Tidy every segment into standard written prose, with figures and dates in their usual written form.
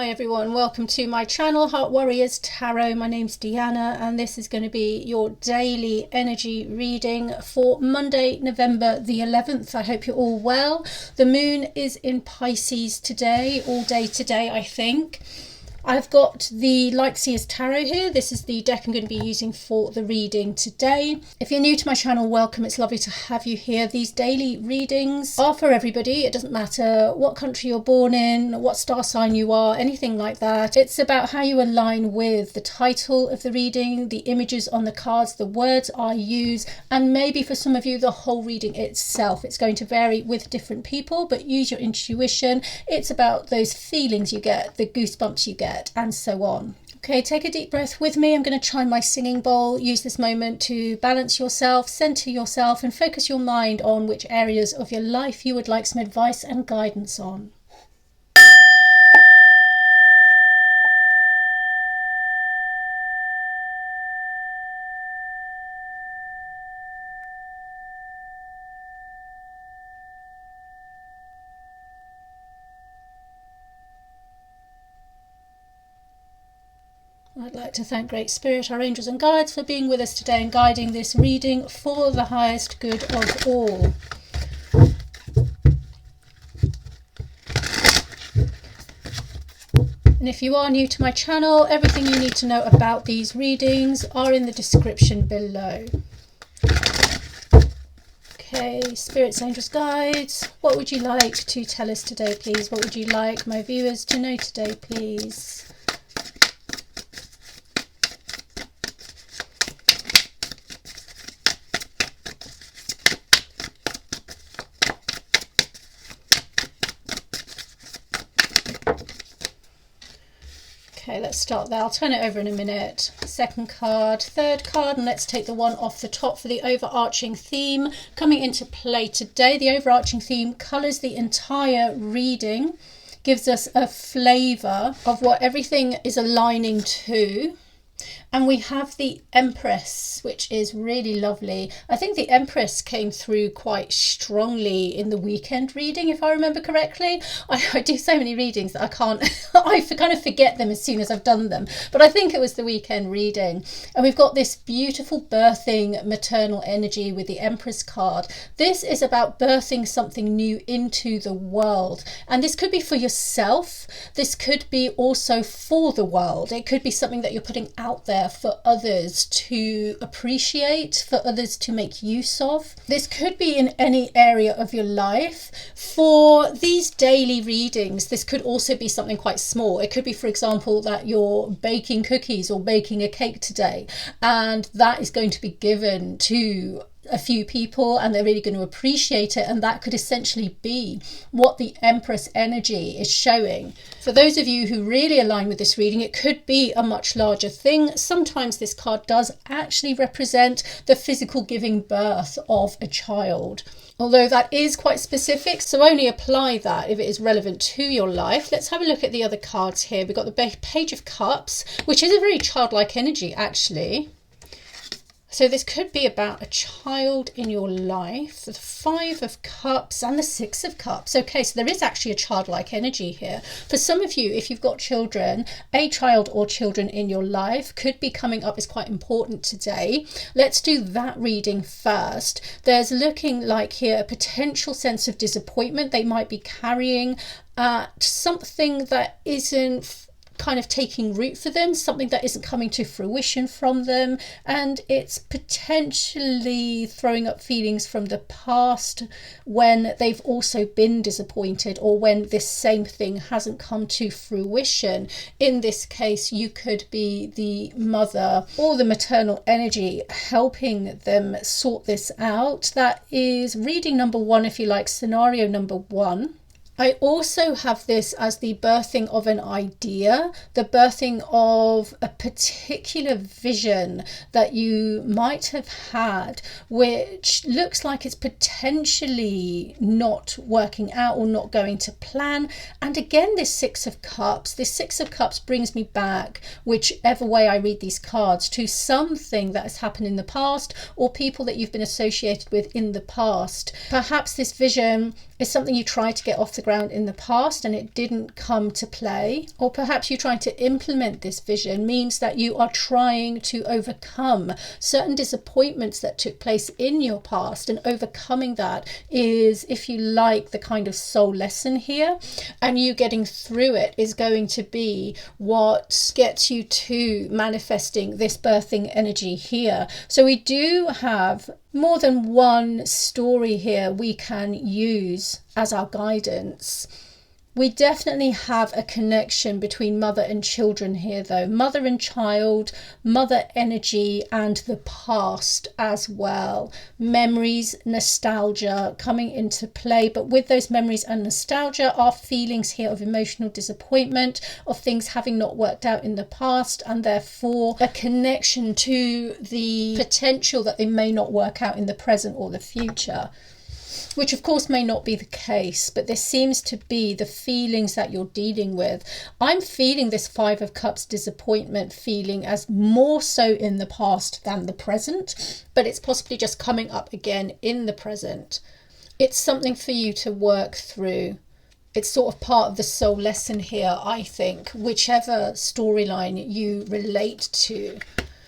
Hi everyone, welcome to my channel, Heart Warriors Tarot. My name's Deanna and this is going to be your daily energy reading for Monday, November the 11th. I hope you're all well. The moon is in Pisces today, all day today I think. I've got the Light Seers Tarot here. This is the deck I'm going to be using for the reading today. If you're new to my channel, welcome. It's lovely to have you here. These daily readings are for everybody. It doesn't matter what country you're born in, what star sign you are, anything like that. It's about how you align with the title of the reading, the images on the cards, the words I use, and maybe for some of you, the whole reading itself. It's going to vary with different people, but use your intuition. It's about those feelings you get, the goosebumps you get, and so on. Okay, take a deep breath with me. I'm going to chime my singing bowl. Use this moment to balance yourself, center yourself, and focus your mind on which areas of your life you would like some advice and guidance on. I'd like to thank Great Spirit, our angels and guides, for being with us today and guiding this reading for the highest good of all. And if you are new to my channel, everything you need to know about these readings are in the description below. Okay, spirits, angels, guides, what would you like to tell us today, please? What would you like my viewers to know today, please? Okay, let's start there. I'll turn it over in a minute. Second card, third card, and let's take the one off the top for the overarching theme coming into play today. The overarching theme colours the entire reading, gives us a flavour of what everything is aligning to. And we have the Empress, which is really lovely. I think the Empress came through quite strongly in the weekend reading, if I remember correctly. I do so many readings that I can't, I kind of forget them as soon as I've done them. But I think it was the weekend reading. And we've got this beautiful birthing maternal energy with the Empress card. This is about birthing something new into the world. And this could be for yourself. This could be also for the world. It could be something that you're putting out there for others to appreciate, for others to make use of. This could be in any area of your life. For these daily readings, this could also be something quite small. It could be, for example, that you're baking cookies or baking a cake today, and that is going to be given to a few people and they're really going to appreciate it, and that could essentially be what the Empress energy is showing. For those of you who really align with this reading, it could be a much larger thing. Sometimes this card does actually represent the physical giving birth of a child, although that is quite specific, so only apply that if it is relevant to your life. Let's have a look at the other cards here. We've got the Page of Cups, which is a very childlike energy actually. So this could be about a child in your life. The Five of Cups and the Six of Cups. Okay, so there is actually a childlike energy here. For some of you, if you've got children, a child or children in your life could be coming up as quite important today. Let's do that reading first. There's looking like here a potential sense of disappointment they might be carrying at something that isn't kind of taking root for them, something that isn't coming to fruition from them, and it's potentially throwing up feelings from the past when they've also been disappointed, or when this same thing hasn't come to fruition. In this case, you could be the mother or the maternal energy helping them sort this out. That is reading number one, if you like, scenario number one. I also have this as the birthing of an idea, the birthing of a particular vision that you might have had, which looks like it's potentially not working out or not going to plan. And again, this Six of Cups brings me back, whichever way I read these cards, to something that has happened in the past or people that you've been associated with in the past. Perhaps this vision is something you try to get off the ground ground in the past and it didn't come to play, or perhaps you trying to implement this vision means that you are trying to overcome certain disappointments that took place in your past, and overcoming that is, if you like, the kind of soul lesson here, and you getting through it is going to be what gets you to manifesting this birthing energy here. So we do have more than one story here we can use as our guidance. We definitely have a connection between mother and children here though. Mother and child, mother energy, and the past as well. Memories, nostalgia coming into play. But with those memories and nostalgia are feelings here of emotional disappointment, of things having not worked out in the past, and therefore a connection to the potential that they may not work out in the present or the future. Which of course may not be the case, but this seems to be the feelings that you're dealing with. I'm feeling this Five of Cups disappointment feeling as more so in the past than the present, but it's possibly just coming up again in the present. It's something for you to work through. It's sort of part of the soul lesson here, I think, whichever storyline you relate to.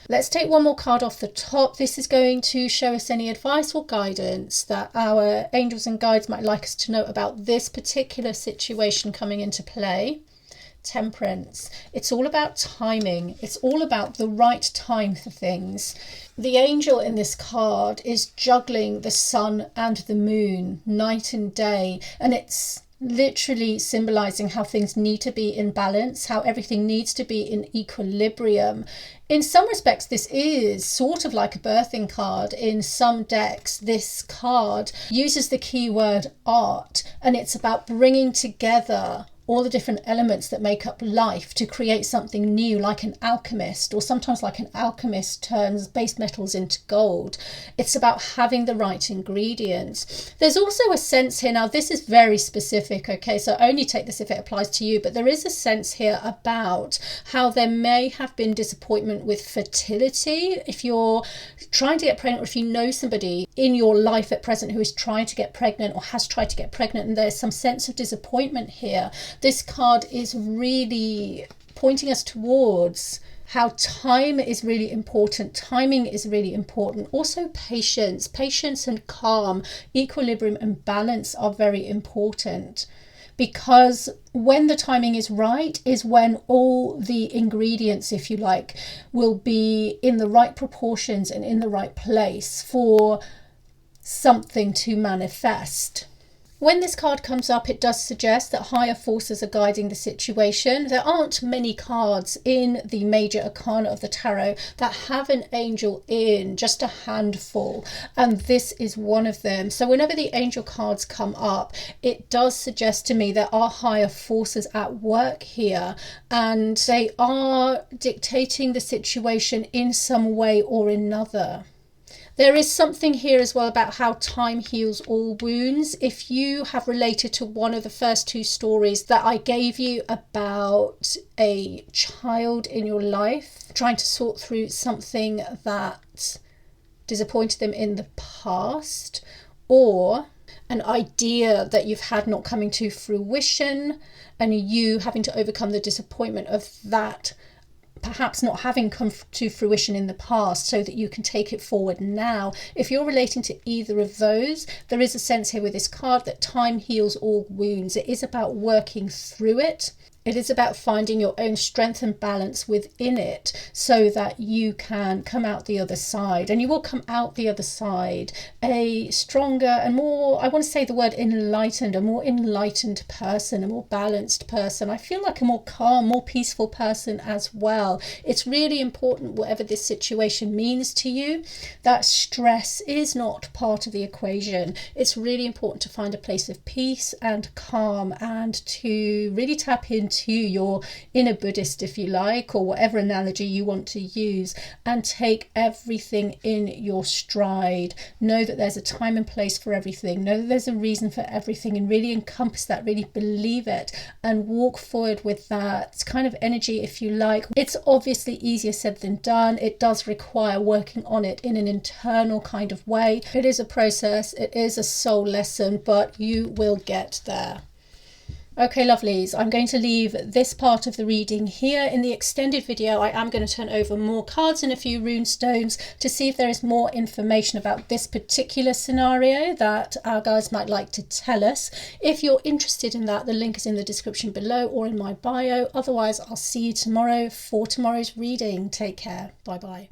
Let's take one more card off the top. This is going to show us any advice or guidance that our angels and guides might like us to know about this particular situation coming into play. Temperance. It's all about timing. It's all about the right time for things. The angel in this card is juggling the sun and the moon, night and day, and it's literally symbolizing how things need to be in balance, how everything needs to be in equilibrium. In some respects, this is sort of like a birthing card. In some decks, this card uses the keyword art, and it's about bringing together all the different elements that make up life to create something new, like an alchemist, or sometimes like an alchemist turns base metals into gold. It's about having the right ingredients. There's also a sense here, now this is very specific, okay, so only take this if it applies to you, but there is a sense here about how there may have been disappointment with fertility. If you're trying to get pregnant, or if you know somebody in your life at present who is trying to get pregnant or has tried to get pregnant, and there's some sense of disappointment here, this card is really pointing us towards how time is really important. Timing is really important. Also patience. Patience and calm, equilibrium and balance are very important. Because when the timing is right is when all the ingredients, if you like, will be in the right proportions and in the right place for something to manifest. When this card comes up, it does suggest that higher forces are guiding the situation. There aren't many cards in the major arcana of the tarot that have an angel in, just a handful, and this is one of them. So whenever the angel cards come up, it does suggest to me there are higher forces at work here, and they are dictating the situation in some way or another. There is something here as well about how time heals all wounds. If you have related to one of the first two stories that I gave you about a child in your life trying to sort through something that disappointed them in the past, or an idea that you've had not coming to fruition and you having to overcome the disappointment of that perhaps not having come to fruition in the past so that you can take it forward now. If you're relating to either of those, there is a sense here with this card that time heals all wounds. It is about working through it. It is about finding your own strength and balance within it so that you can come out the other side. And you will come out the other side a stronger and more, I want to say the word enlightened, a more enlightened person, a more balanced person. I feel like a more calm, more peaceful person as well. It's really important, whatever this situation means to you, that stress is not part of the equation. It's really important to find a place of peace and calm and to really tap into your inner Buddhist, if you like, or whatever analogy you want to use, and take everything in your stride. Know that there's a time and place for everything. Know that there's a reason for everything, and really encompass that, really believe it, and walk forward with that kind of energy, if you like. It's obviously easier said than done. It does require working on it in an internal kind of way. It is a process. It is a soul lesson, but you will get there. Okay, lovelies, I'm going to leave this part of the reading here. In the extended video, I am going to turn over more cards and a few rune stones to see if there is more information about this particular scenario that our guides might like to tell us. If you're interested in that, the link is in the description below or in my bio. Otherwise, I'll see you tomorrow for tomorrow's reading. Take care. Bye bye.